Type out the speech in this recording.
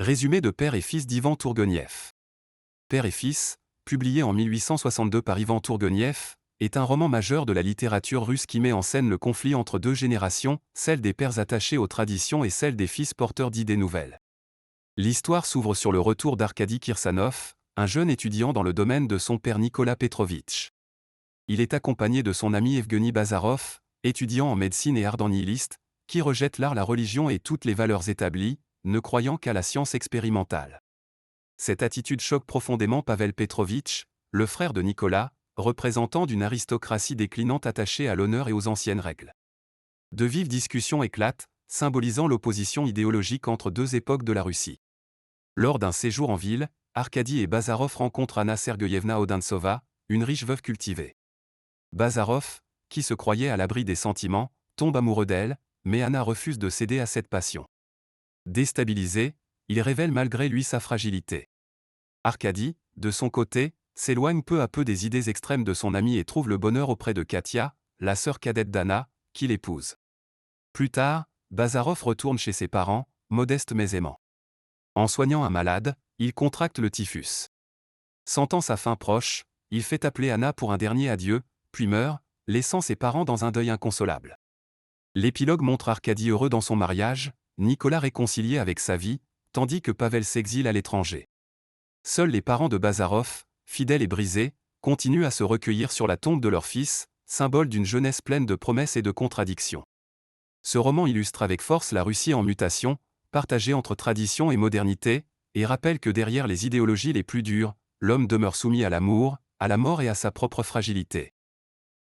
Résumé de Père et fils d'Ivan Tourguenieff. Père et fils, publié en 1862 par Ivan Tourguenieff, est un roman majeur de la littérature russe qui met en scène le conflit entre deux générations, celle des pères attachés aux traditions et celle des fils porteurs d'idées nouvelles. L'histoire s'ouvre sur le retour d'Arkady Kirsanov, un jeune étudiant dans le domaine de son père Nicolas Petrovitch. Il est accompagné de son ami Evgeny Bazarov, étudiant en médecine et ardent nihiliste, qui rejette l'art, la religion et toutes les valeurs établies, ne croyant qu'à la science expérimentale. Cette attitude choque profondément Pavel Petrovitch, le frère de Nicolas, représentant d'une aristocratie déclinante attachée à l'honneur et aux anciennes règles. De vives discussions éclatent, symbolisant l'opposition idéologique entre deux époques de la Russie. Lors d'un séjour en ville, Arkady et Bazarov rencontrent Anna Sergueyevna Odentsova, une riche veuve cultivée. Bazarov, qui se croyait à l'abri des sentiments, tombe amoureux d'elle, mais Anna refuse de céder à cette passion. Déstabilisé, il révèle malgré lui sa fragilité. Arkady, de son côté, s'éloigne peu à peu des idées extrêmes de son ami et trouve le bonheur auprès de Katia, la sœur cadette d'Anna, qui l'épouse. Plus tard, Bazarov retourne chez ses parents, modestes mais aimants. En soignant un malade, il contracte le typhus. Sentant sa fin proche, il fait appeler Anna pour un dernier adieu, puis meurt, laissant ses parents dans un deuil inconsolable. L'épilogue montre Arkady heureux dans son mariage, Nicolas réconcilié avec sa vie, tandis que Pavel s'exile à l'étranger. Seuls les parents de Bazarov, fidèles et brisés, continuent à se recueillir sur la tombe de leur fils, symbole d'une jeunesse pleine de promesses et de contradictions. Ce roman illustre avec force la Russie en mutation, partagée entre tradition et modernité, et rappelle que derrière les idéologies les plus dures, l'homme demeure soumis à l'amour, à la mort et à sa propre fragilité.